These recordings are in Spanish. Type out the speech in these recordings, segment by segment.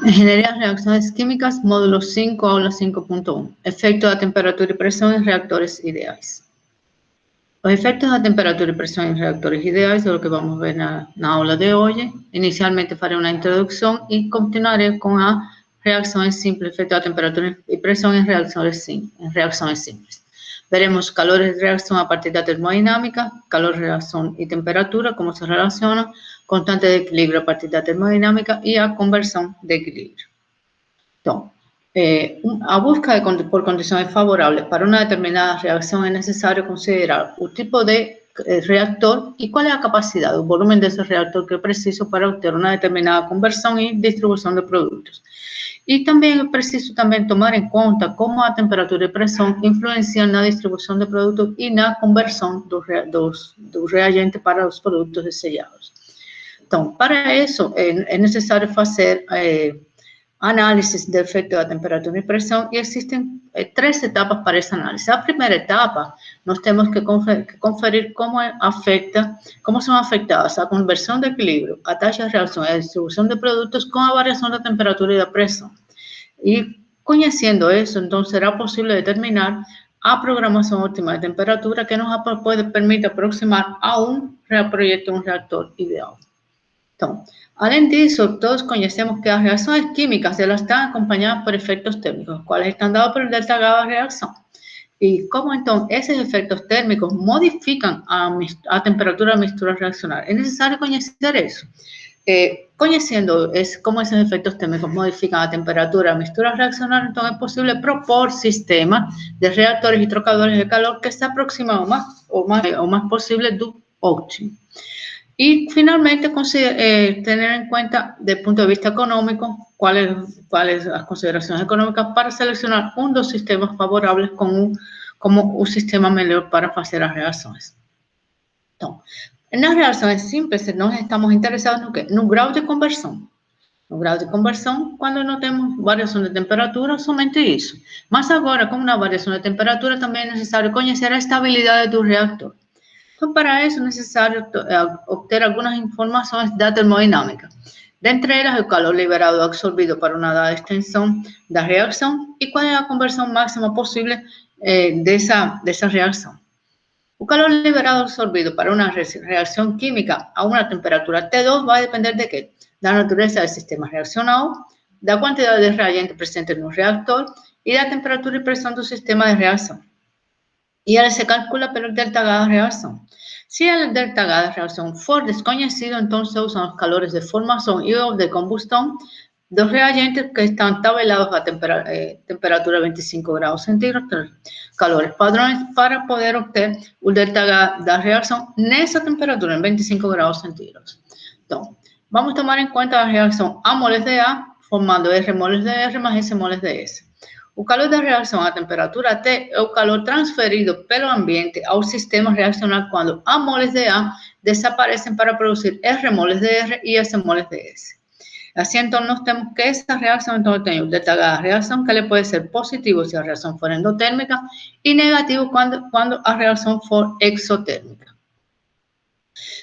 Ingeniería de reacciones químicas, módulo 5, aula 5.1. Efectos de temperatura y presión en reactores ideales. Los efectos de temperatura y presión en reactores ideales es lo que vamos a ver en la aula de hoy. Inicialmente faré una introducción y continuaré con las reacciones simples, efectos de temperatura y presión en reacciones simples. Veremos calores de reacción a partir de la termodinámica, calor, reacción y temperatura, cómo se relacionan, constante de equilibrio a partir de la termodinámica y a conversión de equilibrio. Entonces, a busca por condiciones favorables para una determinada reacción es necesario considerar un tipo de reactor y cuál es la capacidad o volumen de ese reactor que es preciso para obtener una determinada conversión y distribución de productos. Y también es preciso tomar en cuenta cómo la temperatura y presión influencian la distribución de productos y la conversión de reagentes para los productos sellados. Entonces, para eso es necesario hacer análisis de efecto de temperatura y presión y existen 3 etapas para ese análisis. La primera etapa nos tenemos que conferir cómo son afectadas la conversión de equilibrio, a taxa de reacción y la distribución de productos con la variación de temperatura y de presión. Y conociendo eso, entonces será posible determinar a programación óptima de temperatura que nos permite aproximar a un proyecto, un reactor ideal. Entonces, além disso, todos conocemos que las reacciones químicas están acompañadas por efectos térmicos, cuales están dados por el delta G de la reacción. Y cómo entonces esos efectos térmicos modifican a temperatura de mixtura reaccional. Es necesario conocer eso. Conociendo cómo esos efectos térmicos modifican la temperatura de mixtura reaccional, entonces es posible proponer sistemas de reactores y trocadores de calor que se aproximan o más posible del óptimo. Y finalmente, tener en cuenta desde el punto de vista económico cuáles las consideraciones económicas para seleccionar un dos sistemas favorables como un sistema mejor para hacer las reacciones. Entonces, en las reacciones simples nos estamos interesados en un grado de conversión. Un grado de conversión cuando no tenemos variación de temperatura, somente eso. Más ahora, con una variación de temperatura, también es necesario conocer la estabilidad de tu reactor. Entonces, para eso es necesario obtener algunas informaciones de termodinámica. De entre ellas, el calor liberado o absorbido para una dada extensión de la reacción y cuál es la conversión máxima posible de esa reacción. El calor liberado o absorbido para una reacción química a una temperatura T2 va a depender de qué? De la naturaleza del sistema reaccionado, de la cantidad de reagentes presentes en un reactor y de la temperatura y presión del sistema de reacción. Y ahora se calcula por el delta G de reacción. Si el delta G de reacción fuera desconocido, entonces usan los calores de formación y de combustión de los reagentes que están tabelados a temperatura 25 grados centígrados, calores padrones, para poder obtener el delta G de reacción en esa temperatura, en 25 grados centígrados. Entonces, vamos a tomar en cuenta la reacción A moles de A, formando R moles de R más S moles de S. O calor da reação a temperatura T é o calor transferido pelo ambiente ao sistema reaccional quando A moles de A desaparecem para produzir R moles de R e S moles de S. Assim, então, nós temos que essa reação, então, tem o delta H da reação, que ele pode ser positivo se a reação for endotérmica e negativo quando a reação for exotérmica.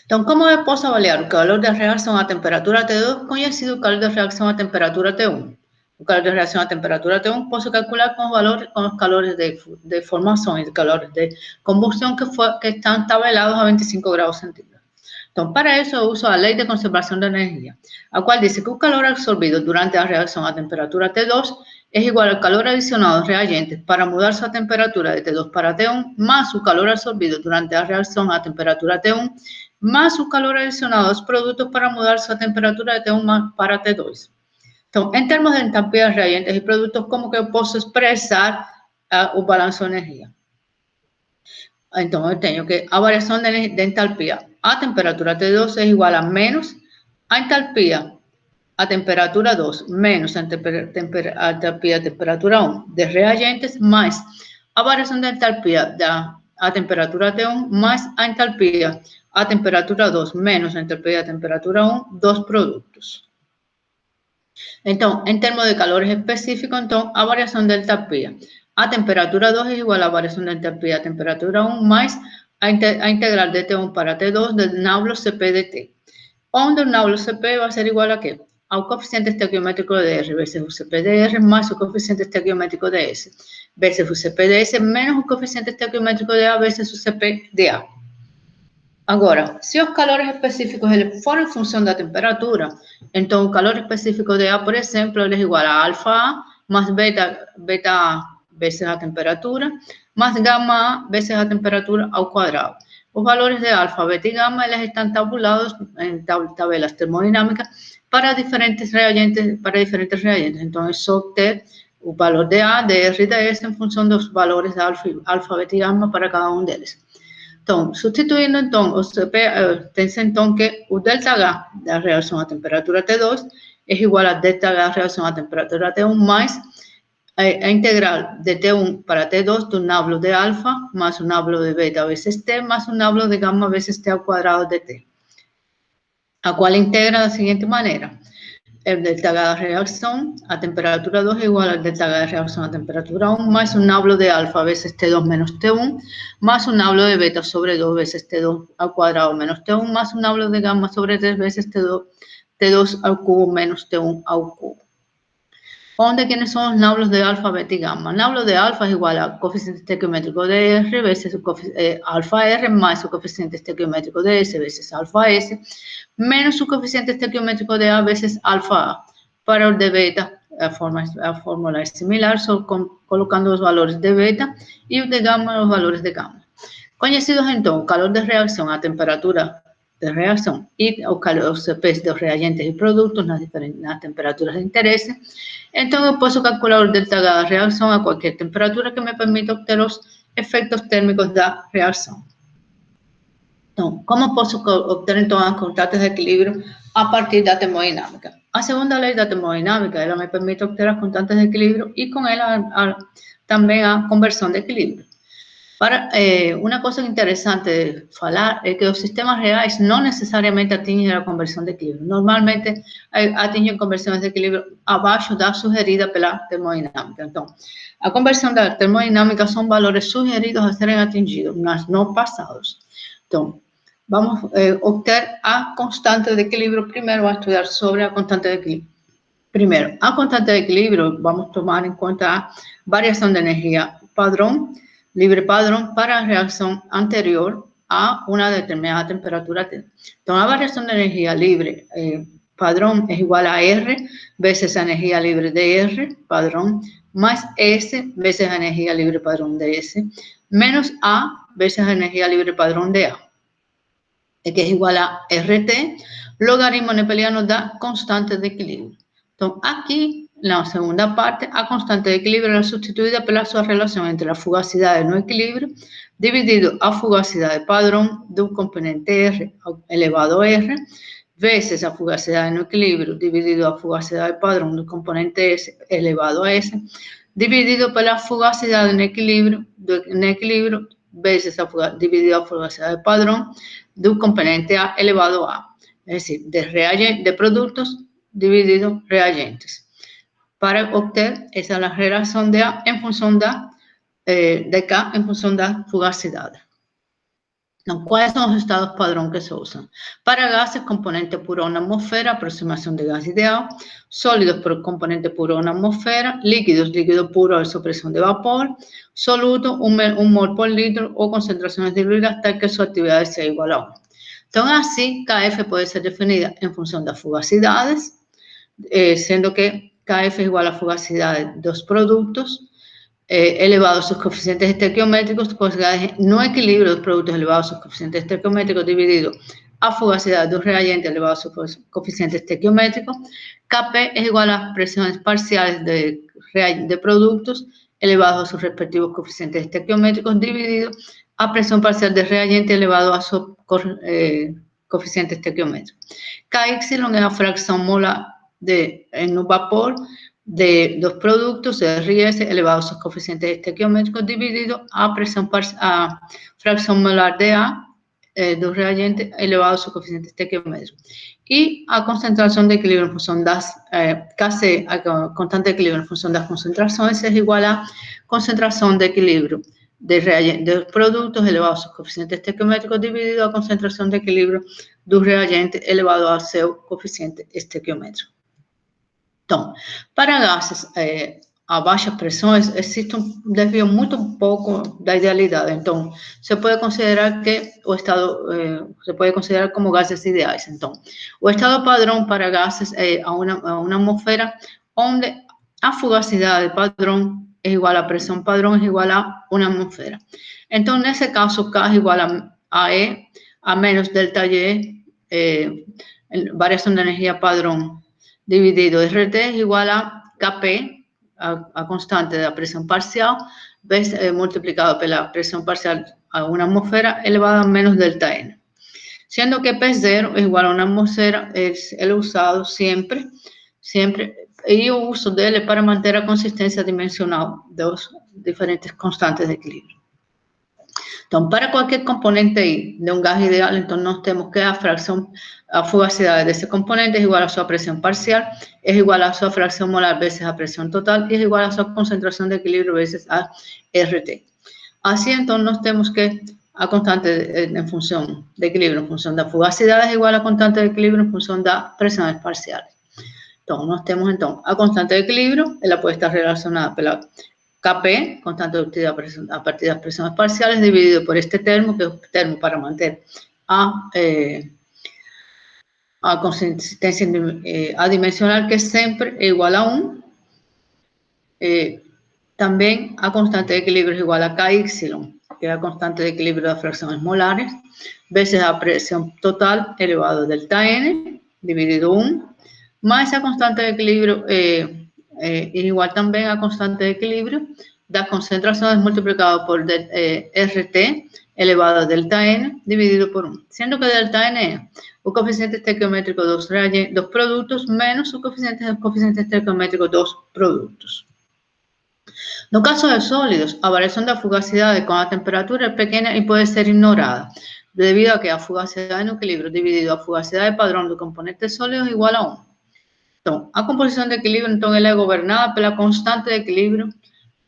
Então, como eu posso avaliar o calor da reação a temperatura T2, conhecido o calor da reação a temperatura T1? O calor de reacción a temperatura T1 puedo calcular con los calores de formación y de calores de combustión que están tabelados a 25 grados centígrados. Entonces, para eso uso la ley de conservación de energía, la cual dice que el calor absorbido durante la reacción a temperatura T2 es igual al calor adicionado de reagentes para mudar su temperatura de T2 para T1, más su calor absorbido durante la reacción a temperatura T1, más su calor adicionado de los productos para mudar su temperatura de T1 para T2. Entonces, en términos de entalpía de reagentes y productos, ¿cómo que puedo expresar el balance de energía? Entonces, tengo que la variación de entalpía a temperatura T2 es igual a menos a entalpía a temperatura 2 menos a entalpía a temperatura 1 de reagentes más a variación de entalpía a temperatura T1 más a entalpía a temperatura 2 menos a entalpía a temperatura 1, dos productos. Entonces, en términos de calores específicos, entonces, a variación de entalpía a temperatura 2 es igual a variación de entalpía a temperatura 1 más a integral de T1 para T2 del nablo Cp de T. Donde un nablo CP va a ser igual a ¿qué? A un coeficiente estequiométrico de R veces UCP de R más un coeficiente estequiométrico de S veces UCP de S menos un coeficiente estequiométrico de A veces UCP de A. Agora, se os calores específicos forem em função da temperatura, então o calor específico de A, por exemplo, ele é igual a alfa A mais beta A vezes a temperatura, mais gama A vezes a temperatura ao quadrado. Os valores de alfa, beta e gama, eles estão tabulados em tabelas termodinámicas para diferentes reagentes. Então, é só ter o valor de A, de R e de S em função dos valores de alfa, beta e gama para cada um deles. Então, substituindo, então, tem-se então que o ΔH da reação à temperatura T2 é igual a ΔH da reação à temperatura T1 mais a integral de T1 para T2 do nablo de alfa más un nablo de beta veces T más un nablo de gamma veces T al cuadrado de T, a cual integra de la siguiente manera. El ΔH de reacción a temperatura 2 es igual al ΔH de reacción a temperatura 1 más un nablo de alfa veces T2 menos T1 más un nablo de beta sobre 2 veces T2 al cuadrado menos T1 más un nablo de gamma sobre 3 veces T2 al cubo menos T1 al cubo. ¿Dónde quiénes son los nablos de alfa, beta y gamma? Nablo de alfa es igual al coeficiente estequiométrico de R veces alfa R más su coeficiente estequiométrico de S veces alfa S menos su coeficiente estequiométrico de A veces alfa A. Para el de beta, la fórmula es similar, solo colocando los valores de beta y el de gamma los valores de gamma. Conocidos entonces, calor de reacción a temperatura de reacción y los CPs de reagentes y productos, las temperaturas de interés. Entonces, puedo calcular el ΔH de reacción a cualquier temperatura que me permita obtener los efectos térmicos de la reacción. Entonces, ¿cómo puedo obtener entonces las constantes de equilibrio a partir de la termodinámica? La segunda ley de la termodinámica, ella me permite obtener las constantes de equilibrio y con ella también a conversión de equilibrio. Una cosa interesante de hablar es que los sistemas reales no necesariamente atingen a la conversión de equilibrio. Normalmente atingen conversiones de equilibrio abajo de la sugerida por la termodinámica. Entonces, la conversión de la termodinámica son valores sugeridos a ser atingidos, no pasados. Entonces, vamos a obtener a constante de equilibrio. Primero vamos a estudiar sobre la constante de equilibrio. Primero, a constante de equilibrio vamos a tomar en cuenta la variación de energía padrón, libre padrón para reacción anterior a una determinada temperatura T. Entonces, la variación de energía libre padrón es igual a R veces la energía libre de R, padrón, más S veces la energía libre padrón de S, menos A veces la energía libre padrón de A, que es igual a RT, logaritmo nepeliano da constante de equilibrio. Entonces, aquí, en la segunda parte, a constante de equilibrio es sustituida por la relación entre la fugacidad de no equilibrio dividido a fugacidad de padrón de un componente R elevado a R veces la fugacidad de no equilibrio dividido a fugacidad de padrón de un componente S elevado a S dividido por la fugacidad de un equilibrio veces dividido a fugacidad de padrón de un componente A elevado a. Es decir, de productos dividido reagentes. Para obtener esa la relación de A en función de K en función de la fugacidad. Entonces, ¿cuáles son los estados padrón que se usan? Para gases, componente puro una atmósfera, aproximación de gas ideal. Sólidos, por componente puro una atmósfera. Líquidos, líquido puro a supresión de vapor. Soluto, un mol por litro o concentraciones diluidas tal que su actividad sea igual a 1. Entonces, así, KF puede ser definida en función de las fugacidades, siendo que KF es igual a fugacidad de dos productos elevados a sus coeficientes estequiométricos, no equilibrio de los productos elevados a sus coeficientes estequiométricos dividido a fugacidad de un reagente elevado a sus coeficientes estequiométricos. Kp es igual a las presiones parciales de productos elevados a sus respectivos coeficientes estequiométricos dividido a presión parcial de reagente elevado a su coeficiente estequiométrico. K epsilon es la fracción molar en un vapor de los productos de RS elevados a sus coeficientes estequiométricos dividido a fracción molar de A de un reagente elevado a su coeficiente estequiométrico. Y a concentración de equilibrio en función de a constante de equilibrio en función de las concentraciones es igual a concentración de equilibrio de productos elevado a sus coeficientes estequiométricos dividido a concentração de equilíbrio do reagente elevado ao seu coeficiente estequiométrico. Então, para gases a baixas pressões, existe um desvio muito pouco da idealidade. Então, se pode considerar que o estado, se pode considerar como gases ideais. Então, o estado padrão para gases é a uma atmosfera onde a fugacidade padrão é igual a pressão padrão é igual a uma atmosfera. Então, nesse caso, K é igual a E a menos delta Y, variação de energia padrão dividido RT é igual a Kp, a constante da pressão parcial, multiplicado pela pressão parcial a uma atmosfera elevada a menos delta N. Sendo que P0 é igual a uma atmosfera, ele é usado sempre, e o uso dele é para manter a consistência dimensional dos diferentes constantes de equilíbrio. Então, para qualquer componente I de um gás ideal, então nós temos que a fugacidade desse componente é igual à sua pressão parcial, é igual à sua fração molar vezes a pressão total e é igual à sua concentração de equilíbrio vezes a RT. Assim, então, nós temos que a constante em função de equilíbrio em função da fugacidade é igual à constante de equilíbrio em função da pressão parcial. Então, nós temos, então, a constante de equilíbrio, ela pode estar relacionada pela Kp, constante obtida a partir das pressões parciales, dividido por este termo, que é o termo para manter a consistência adimensional, que sempre é igual a 1. Também a constante de equilíbrio é igual a Ky, que é a constante de equilíbrio das frações molares, vezes a pressão total elevado a delta N, dividido 1, mais a constante de equilíbrio é igual também à constante de equilíbrio das concentrações multiplicado por RT elevado a delta N dividido por 1, sendo que delta N é o coeficiente estequiométrico dos produtos menos o coeficiente estequiométrico dos produtos. No caso de sólidos, a variação da fugacidade com a temperatura é pequena e pode ser ignorada, devido a que a fugacidade no equilíbrio dividido a fugacidade padrão do componente sólido é igual a 1. Então, a composição de equilíbrio, então, ela é governada pela constante de equilíbrio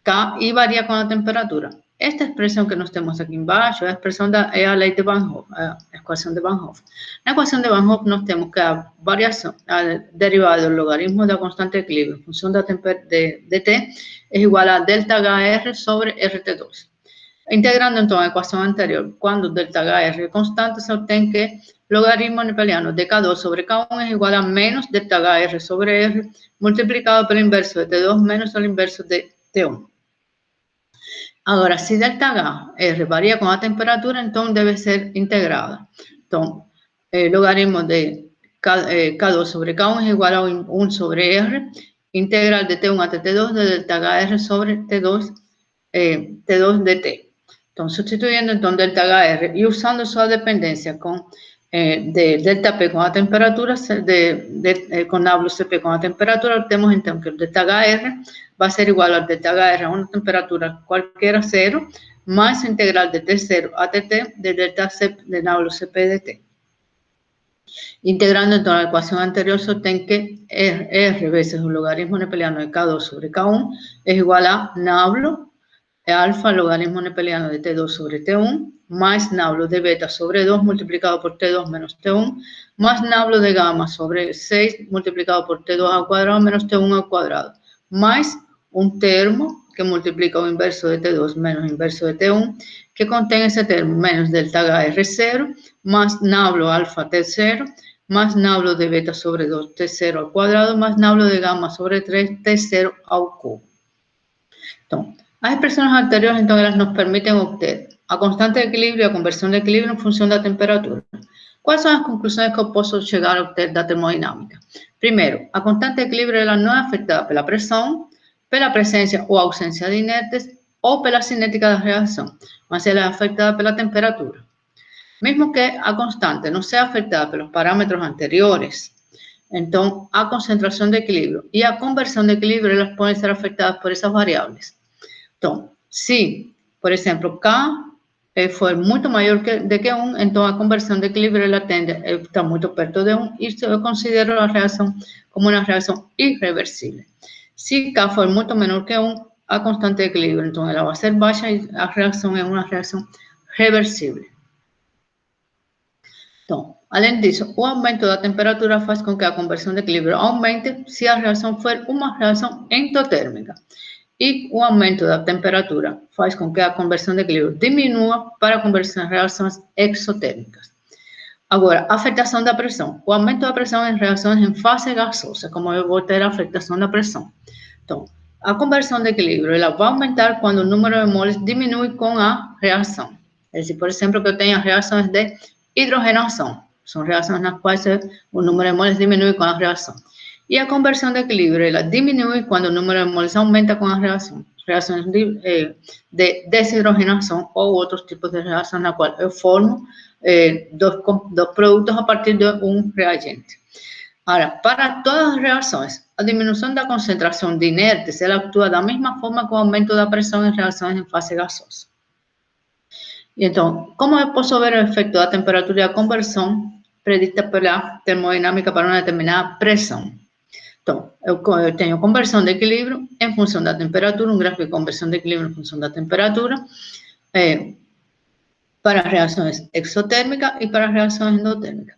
K e varia com a temperatura. Esta expressão que nós temos aqui embaixo é a expressão é a lei de Van Hoff, a equação de Van Hoff. Na equação de Van Hoff, nós temos que a variação, a derivada do logaritmo da constante de equilíbrio em função da de T é igual a delta HR sobre RT2. Integrando, então, a equação anterior, quando delta HR é constante, se obtém que logaritmo nepeliano de K2 sobre K1 é igual a menos delta HR sobre R multiplicado pelo inverso de T2 menos o inverso de T1. Agora, se delta HR varia com a temperatura, então deve ser integrada. Então, logaritmo de K2 sobre K1 é igual a 1 sobre R, integral de T1 até T2 de delta HR sobre T2 de T. Então, substituindo então delta HR e usando sua dependência de delta P com a temperatura, com WCP com a temperatura, temos então que o delta HR vai ser igual a delta HR a uma temperatura qualquer a zero, mais o integral de T0 até T de delta C de WCP de T. Integrando então a equação anterior, se obtém que R vezes o logaritmo nepeliano de K2 sobre K1 é igual a nablo alfa logaritmo nepeliano de T2 sobre T1 más nablo de beta sobre 2 multiplicado por T2 menos T1 más nablo de gamma sobre 6 multiplicado por T2 al cuadrado menos T1 al cuadrado más un termo que multiplica o inverso de T2 menos inverso de T1 que contiene ese termo menos delta HR0 más nablo alfa T0 más nablo de beta sobre 2 T0 al cuadrado más nablo de gamma sobre 3 T0 al cubo. Entonces, as expressões anteriores, então, elas nos permitem obter a constante de equilíbrio e a conversão de equilíbrio em função da temperatura. Quais são as conclusões que eu posso chegar a obter da termodinâmica? Primeiro, a constante de equilíbrio ela não é afetada pela pressão, pela presença ou ausência de inertes ou pela cinética da reação, mas ela é afetada pela temperatura. Mesmo que a constante não seja afetada pelos parâmetros anteriores, então, a concentração de equilíbrio e a conversão de equilíbrio elas podem ser afetadas por essas variáveis. Então, se, por exemplo, K for muito maior do que 1, então a conversão de equilíbrio ela tende a estar muito perto de 1 e eu considero a reação como uma reação irreversível. Se K for muito menor que 1, a constante de equilíbrio. Então, ela vai ser baixa e a reação é uma reação reversível. Então, além disso, o aumento da temperatura faz com que a conversão de equilíbrio aumente se a reação for uma reação endotérmica. E o aumento da temperatura faz com que a conversão de equilíbrio diminua para a conversão em reações exotérmicas. Agora, afetação da pressão. O aumento da pressão em reações em fase gasosa, como eu vou ter a afetação da pressão. Então, a conversão de equilíbrio ela vai aumentar quando o número de moles diminui com a reação. Por exemplo, que eu tenho reações de hidrogenação. São reações nas quais o número de moles diminui com a reação. E a conversão de equilíbrio ela diminui quando o número de moles aumenta com a reação. Reações de desidrogenação ou outros tipos de reações na qual eu formo dos produtos a partir de um reagente. Agora, para todas as reações, a diminuição da concentração de inertes ela atua da mesma forma que o aumento da pressão em reações em fase gasosa. Então, como eu posso ver o efeito da temperatura e a conversão predita pela termodinâmica para uma determinada pressão? Então, eu tenho conversão de equilíbrio em função da temperatura, um gráfico de conversão de equilíbrio em função da temperatura, para reações exotérmicas e para reações endotérmicas.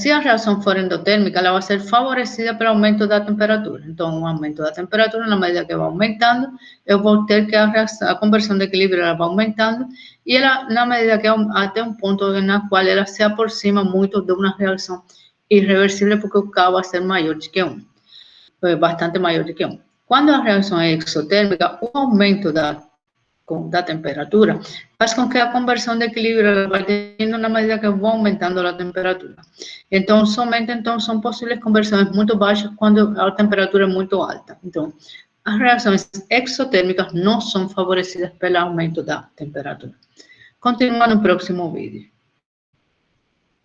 Se a reação for endotérmica, ela vai ser favorecida pelo aumento da temperatura. Então, o aumento da temperatura, na medida que vai aumentando, eu vou ter que a conversão de equilíbrio ela vai aumentando e ela, na medida que até um ponto na qual ela se aproxima muito de uma reação irreversível, porque o K vai ser maior do que 1, bastante maior do que 1. Quando a reação é exotérmica, o aumento da temperatura faz com que a conversão de equilíbrio vá diminuindo na medida que vá aumentando a temperatura. Então, somente são possíveis conversões muito baixas quando a temperatura é muito alta. Então, as reações exotérmicas não são favorecidas pelo aumento da temperatura. Continua no próximo vídeo.